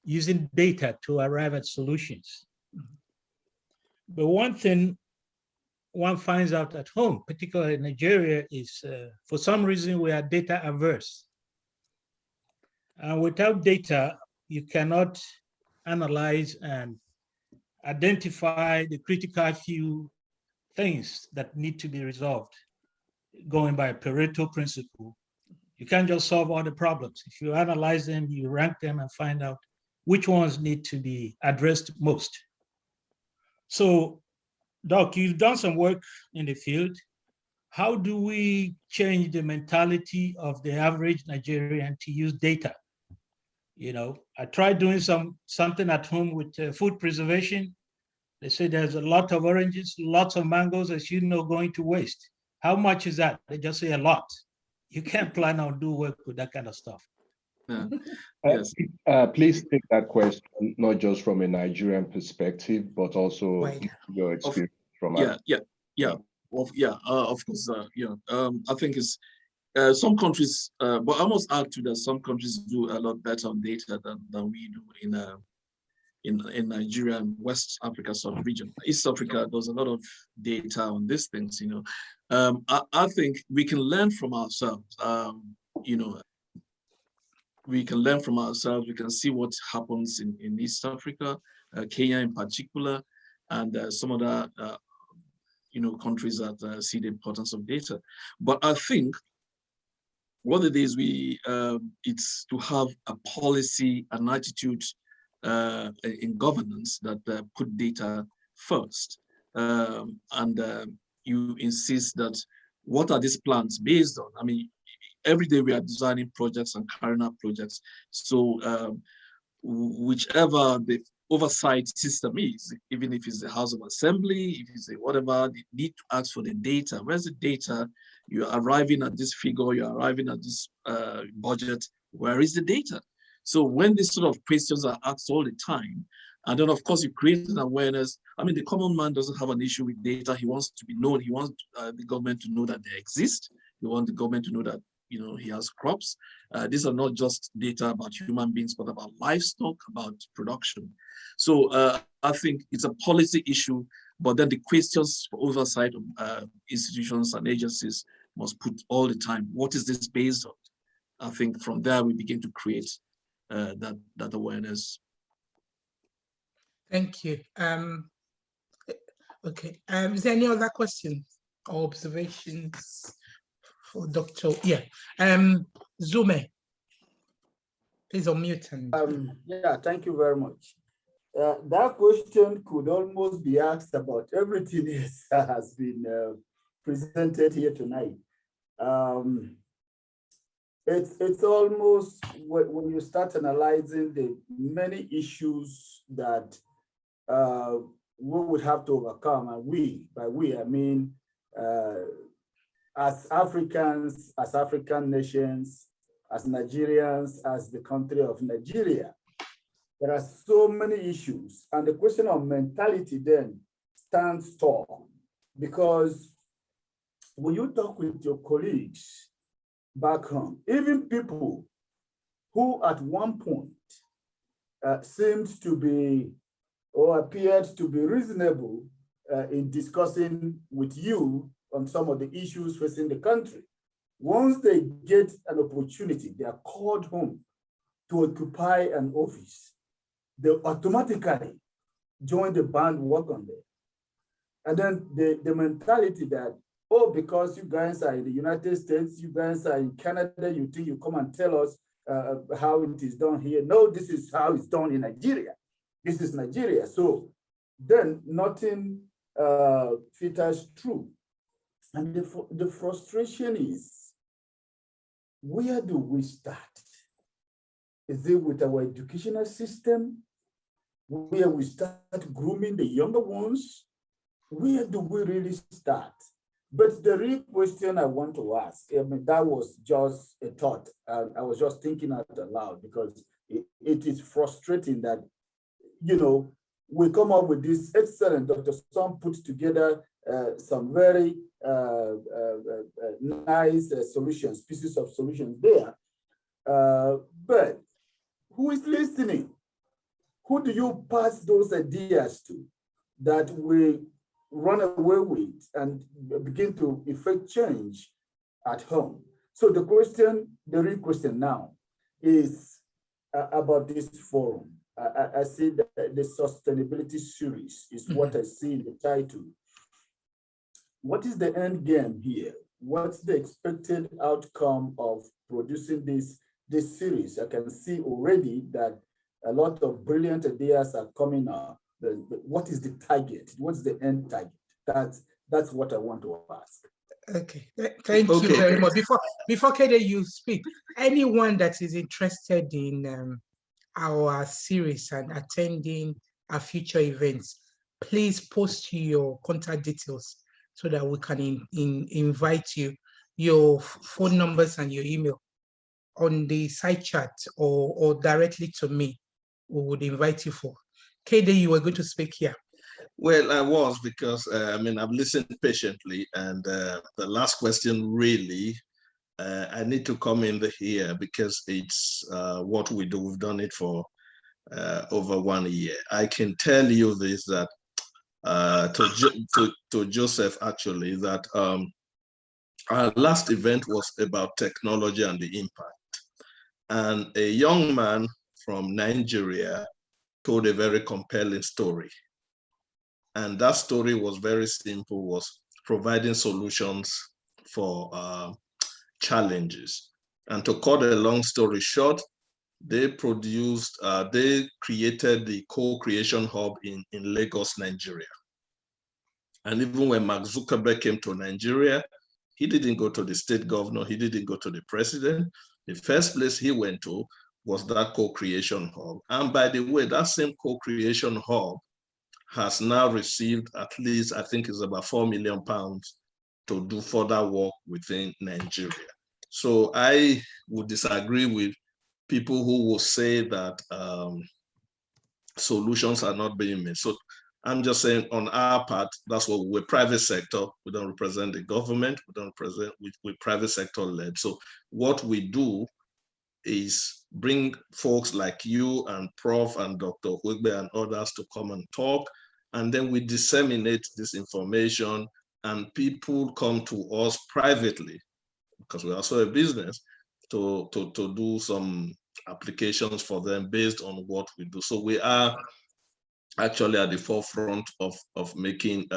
using data to arrive at solutions. But one thing one finds out at home, particularly in Nigeria, is for some reason we are data averse. And without data, you cannot analyze and identify the critical few things that need to be resolved. Going by a Pareto principle, you can't just solve all the problems. If you analyze them, you rank them and find out which ones need to be addressed most. So, Doc, you've done some work in the field. How do we change the mentality of the average Nigerian to use data? You know, I tried doing something at home with food preservation. They say there's a lot of oranges, lots of mangoes, as you know, going to waste. How much is that? They just say a lot. You can't plan on do work with that kind of stuff. Yes. Please take that question not just from a Nigerian perspective, but also your experience from of course. I think it's some countries, but I must add to that some countries do a lot better on data than we do in Nigeria and West Africa sub-region. East Africa does a lot of data on these things. I think we can learn from ourselves. We can learn from ourselves. We can see what happens in East Africa, Kenya in particular, and some other countries that see the importance of data. But I think what it is, it's to have a policy, an attitude in governance that put data first, and you insist that what are these plans based on? I mean, every day we are designing projects and carrying out projects. So whichever the oversight system is, even if it's the House of Assembly, if it's whatever, they need to ask for the data. Where's the data? You're arriving at this figure, you're arriving at this budget. Where is the data? So when these sort of questions are asked all the time, and then of course you create an awareness. I mean, the common man doesn't have an issue with data. He wants to be known. He wants the government to know that they exist. He wants the government to know that he has crops. These are not just data about human beings, but about livestock, about production. So I think it's a policy issue, but then the questions for oversight of institutions and agencies must put all the time, what is this based on? I think from there we begin to create that awareness. Thank you. Okay, is there any other questions or observations for Dr. Zume, please unmute. Thank you very much. That question could almost be asked about everything that has been presented here tonight. It's almost when you start analyzing the many issues that we would have to overcome, and by we I mean as Africans, as African nations, as Nigerians, as the country of Nigeria. There are so many issues, and the question of mentality then stands tall, because when you talk with your colleagues back home, even people who at one point seemed to be or appeared to be reasonable in discussing with you on some of the issues facing the country, once they get an opportunity, they are called home to occupy an office, they automatically join the bandwagon there. And then the mentality that, oh, because you guys are in the United States, you guys are in Canada, you think you come and tell us how it is done here. No, this is how it's done in Nigeria. This is Nigeria. So then nothing filters through. And the frustration is, where do we start? Is it with our educational system, where we start grooming the younger ones? Where do we really start? But the real question I want to ask, I mean, that was just a thought. I was just thinking out loud, because it is frustrating that, we come up with this excellent, Dr. Som put together some very nice solutions, pieces of solutions there. But who is listening? who do you pass those ideas to that we run away with and begin to effect change at home? So the real question now is about this forum. I see that the sustainability series is what I see in the title. What is the end game here? What's the expected outcome of producing this series? I can see already that a lot of brilliant ideas are coming up. What is the target? What's the end target? That's what I want to ask. Okay, thank you very much. Before Kede, you speak, anyone that is interested in our series and attending our future events, please post your contact details so that we can invite you, your phone numbers and your email on the side chat or directly to me. We would invite you for. Kede, you were going to speak here. Well, I was, because I've listened patiently, and the last question really, I need to come in here because it's what we do. We've done it for over 1 year. I can tell you this, that to Joseph, actually, that our last event was about technology and the impact. And a young man from Nigeria told a very compelling story. And that story was very simple, was providing solutions for challenges. And to cut a long story short, they created the Co-Creation Hub in Lagos, Nigeria. And even when Mark Zuckerberg came to Nigeria, he didn't go to the state governor, he didn't go to the president. The first place he went to was that Co-Creation Hub. And by the way, that same Co-Creation Hub has now received at least, I think it's about £4 million to do further work within Nigeria. So I would disagree with people who will say that solutions are not being made. So I'm just saying, on our part, that's what we're private sector. We don't represent the government. We don't represent, we're private sector led. So what we do is bring folks like you and Prof and Dr. Huigbe and others to come and talk, and then we disseminate this information, and people come to us privately, because we're also a business, to do some applications for them based on what we do. So we are actually at the forefront of making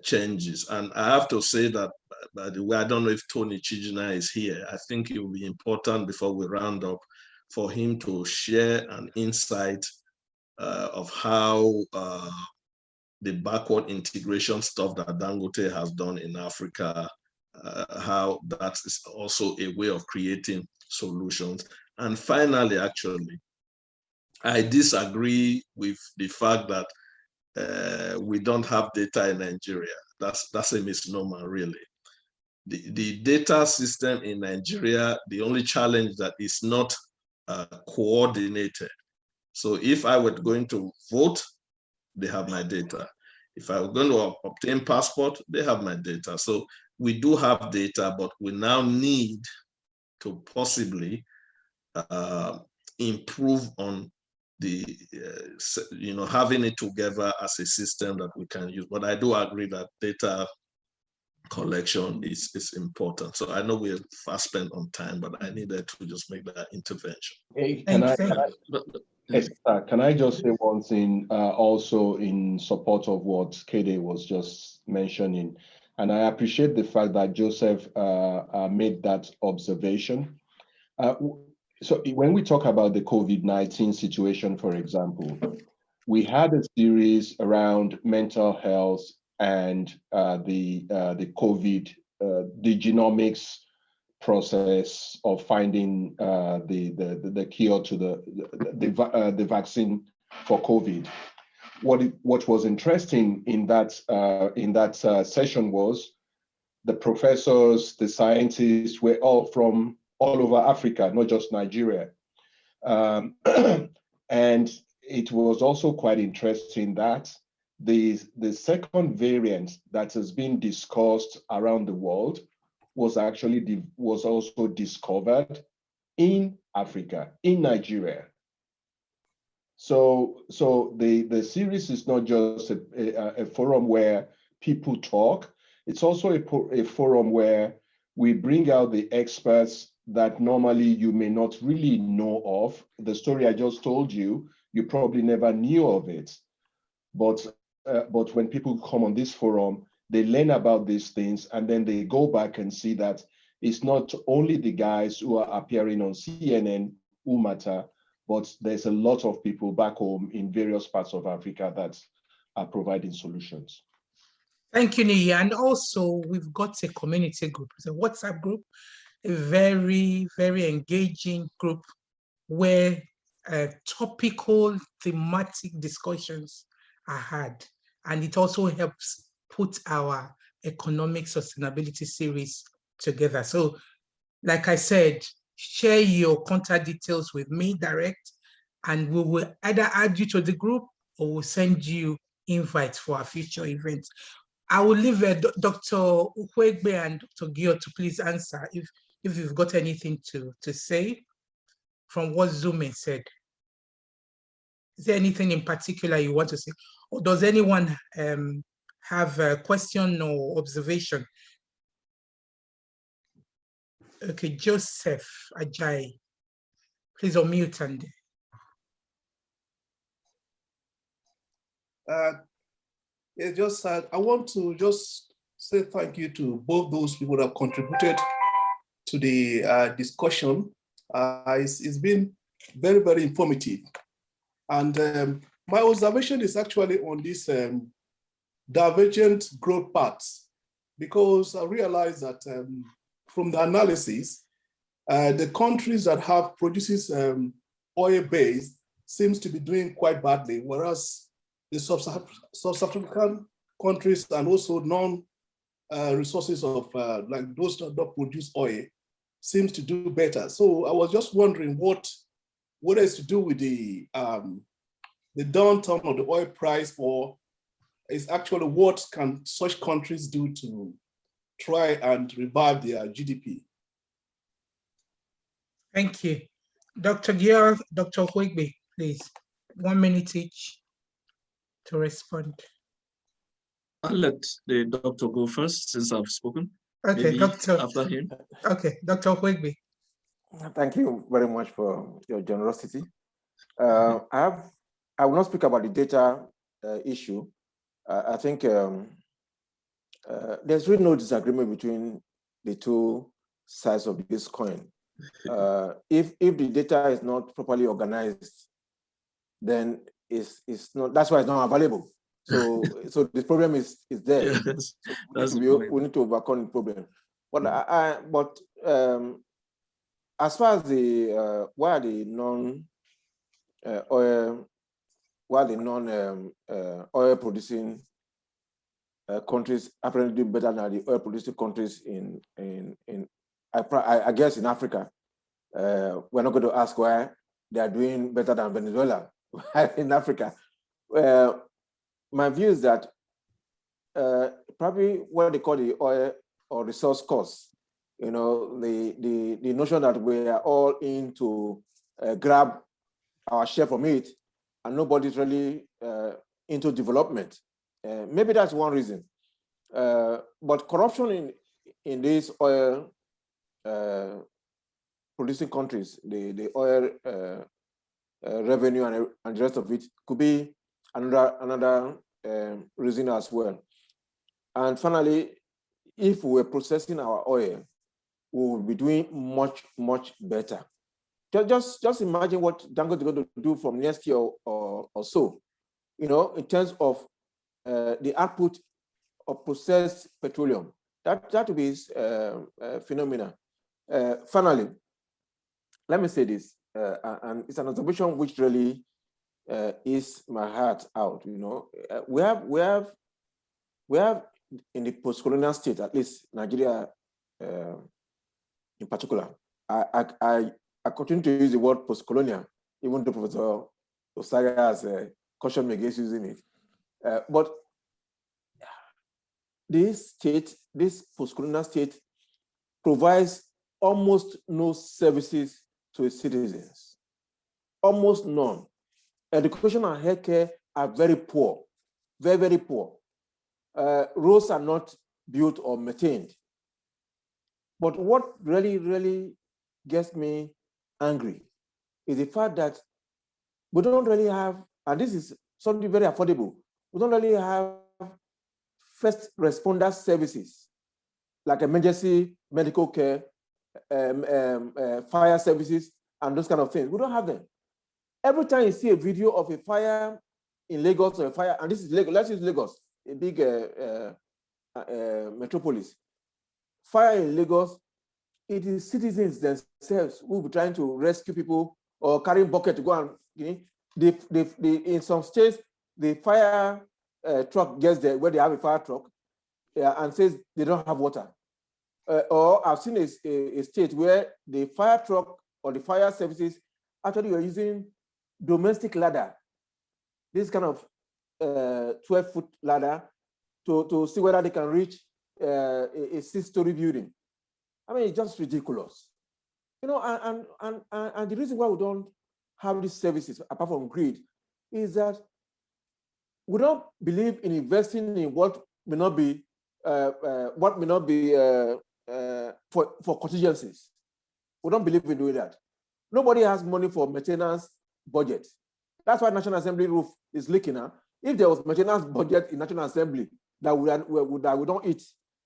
changes. And I have to say that, by the way, I don't know if Tony Chijina is here. I think it will be important, before we round up, for him to share an insight of how the backward integration stuff that Dangote has done in Africa, how that is also a way of creating solutions. And finally, actually, I disagree with the fact that we don't have data in Nigeria. That's a misnomer, really. The data system in Nigeria, the only challenge that is not coordinated. So if I were going to vote, they have my data. If I were going to obtain passport, they have my data. So we do have data, but we now need to possibly improve on the, having it together as a system that we can use. But I do agree that data collection is important. So I know we're fast spent on time, but I needed to just make that intervention. Hey, can I just say one thing also in support of what Kede was just mentioning? And I appreciate the fact that Joseph made that observation. So when we talk about the COVID-19 situation, for example, we had a series around mental health and the COVID, the genomics process of finding the cure to the vaccine for COVID. What was interesting in that session was the professors, the scientists were all from all over Africa, not just Nigeria. And it was also quite interesting that the second variant that has been discussed around the world was also discovered in Africa, in Nigeria. So the series is not just a forum where people talk. It's also a forum where we bring out the experts that normally you may not really know of. The story I just told you, you probably never knew of it. But when people come on this forum, they learn about these things, and then they go back and see that it's not only the guys who are appearing on CNN who matter, but there's a lot of people back home in various parts of Africa that are providing solutions. Thank you, Niyi. And also, we've got a community group, it's a WhatsApp group, a very, very engaging group where topical thematic discussions are had. And it also helps put our economic sustainability series together. So, like I said, share your contact details with me direct, and we will either add you to the group or we'll send you invites for our future events. I will leave Dr. Ukwegbe and Dr. Gio to please answer if you've got anything to say from what Zume said. Is there anything in particular you want to say? Or does anyone have a question or observation? Okay, Joseph Ajayi, please unmute and. I want to just say thank you to both those people that contributed to the discussion. It's been very, very informative. And my observation is actually on this divergent growth paths, because I realized that from the analysis, the countries that have produces oil base seems to be doing quite badly, whereas the sub-Saharan countries and also non-resources of like those that don't produce oil seems to do better. So I was just wondering what is to do with the downturn of the oil price, or is actually what can such countries do to try and revive their GDP? Thank you. Dr. Gill, Dr. Ukwegbe, please, 1 minute each to respond. I'll let the doctor go first since I've spoken. Okay, Maybe Doctor. after him. Okay, Dr. Ukwegbe. Thank you very much for your generosity. I will not speak about the data issue. I think there's really no disagreement between the two sides of this coin. If the data is not properly organized, then it's not. That's why it's not available. So the problem is there. Yes, So we need to overcome the problem. But as far as the why the oil producing countries apparently do better than the oil producing countries I guess in Africa, we're not going to ask why they are doing better than Venezuela in Africa. My view is that probably what they call the oil or resource cost, you know, the notion that we are all in to grab our share from it, and nobody's really into development. Maybe that's one reason. But corruption in these oil producing countries, the oil revenue and the rest of it could be another reason as well. And finally, if we were processing our oil, we would be doing much, much better. Just imagine what Dangote is going to do from next year or so, you know, in terms of the output of processed petroleum. That would be phenomenal. Finally, let me say this, and it's an observation which really is my heart out. You know, we have in the post-colonial state, at least Nigeria in particular. I continue to use the word post-colonial, even though Professor Osaga has cautioned me against using it. But this post-colonial state provides almost no services to its citizens, almost none. education and healthcare are very poor, very, very poor. Roads are not built or maintained. But what really, really gets me angry is the fact that we don't really have, and this is something very affordable, we don't really have first responder services like emergency medical care, fire services, and those kind of things. We don't have them. Every time you see a video of a fire in Lagos or a fire, and this is Lagos, let's use Lagos, a big metropolis. Fire in Lagos, it is citizens themselves who will be trying to rescue people or carrying bucket to go and, you know, in some states, the fire truck gets there where they have a fire truck and says they don't have water. Or I've seen a state where the fire truck or the fire services actually are using domestic ladder, this kind of 12-foot ladder to see whether they can reach a 6-story building. I mean, it's just ridiculous. You know, and the reason why we don't have these services, apart from greed, is that we don't believe in investing in what may not be for contingencies. We don't believe in doing that. Nobody has money for maintenance budget. That's why National Assembly roof is leaking now. If there was maintenance budget in National Assembly that we don't eat,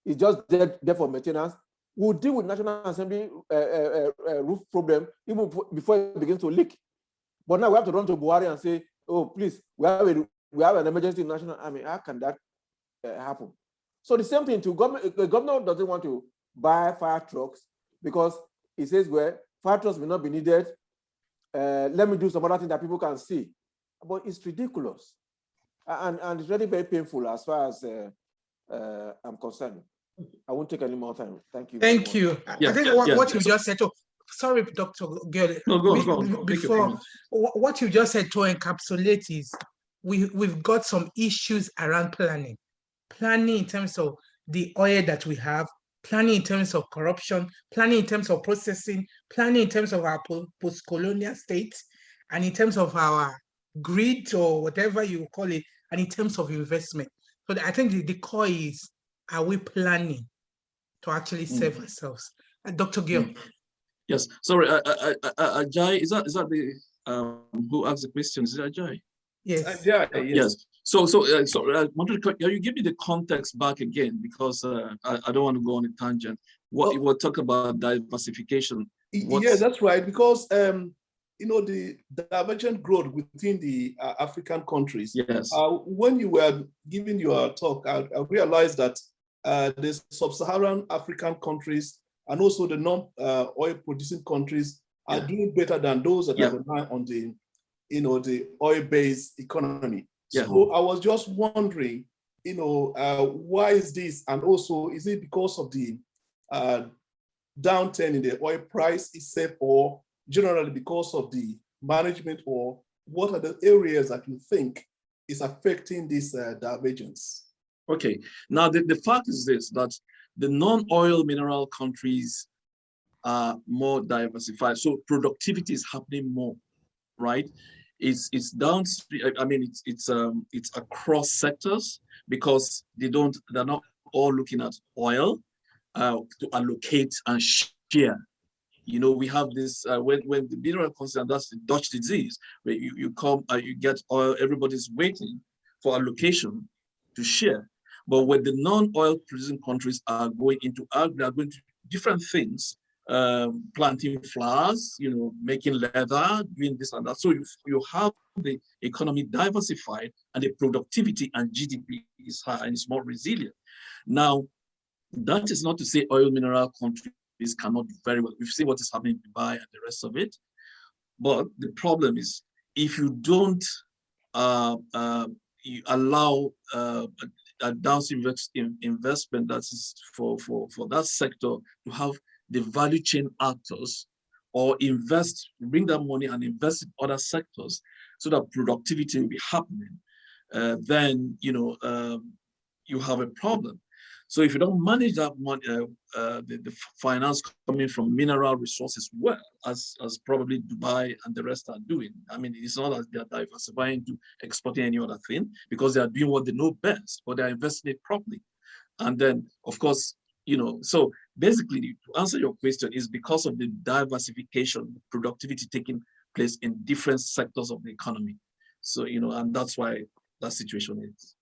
it's just there for maintenance, we'll deal with National Assembly roof problem even before it begins to leak. But now we have to run to Buhari and say, oh, please, we have an emergency in national army. How can that happen? So the same thing to government. The governor doesn't want to buy fire trucks because he says, well, fire trucks will not be needed. Let me do some other thing that people can see. But it's ridiculous. And it's really very painful as far as I'm concerned. I won't take any more time. Thank you. Thank you. I think what you just said, sorry, Dr. Gill. No, go on. Before, what you just said to encapsulate is we've got some issues around planning. Planning in terms of the oil that we have, planning in terms of corruption, planning in terms of processing, planning in terms of our post-colonial state, and in terms of our grid or whatever you call it, and in terms of investment. So I think the core is, are we planning to actually serve ourselves? Dr. Gill. Yes, sorry, Ajay, is that the who asked the question? Is it Ajay? Yes. Yes. So can you give me the context back again, because I don't want to go on a tangent. What you were talking about diversification. Yeah, that's right. Because you know, the divergent growth within the African countries. Yes. When you were giving your talk, I realized that the sub-Saharan African countries and also the non-oil producing countries are doing better than those that are relying on the, you know, the oil-based economy. So I was just wondering, you know, why is this? And also, is it because of the downturn in the oil price itself, or generally because of the management, or what are the areas that you think is affecting this divergence? Okay, now the fact is this, that the non-oil mineral countries are more diversified. So productivity is happening more, right? It's downstream. I mean, it's across sectors, because they're not all looking at oil to allocate and share. You know, we have this when the mineral concern, that's the Dutch disease, where you come, you get oil, everybody's waiting for allocation to share. But when the non-oil producing countries are going into they are going to different things, planting flowers, you know, making leather, doing this and that. So you have the economy diversified, and the productivity and GDP is high and it's more resilient. Now, that is not to say oil mineral countries cannot do very well. We've seen what is happening in Dubai and the rest of it. But the problem is, if you don't you allow a downstream investment that is for that sector to have the value chain actors, or bring that money and invest in other sectors so that productivity will be happening, then, you know, you have a problem. So if you don't manage that money, the finance coming from mineral resources well, as probably Dubai and the rest are doing. I mean, it's not as they're diversifying to exporting any other thing, because they are doing what they know best, but they're investing it properly. And then, of course, you know, so basically to answer your question is because of the diversification, productivity taking place in different sectors of the economy. So, you know, and that's why that situation is.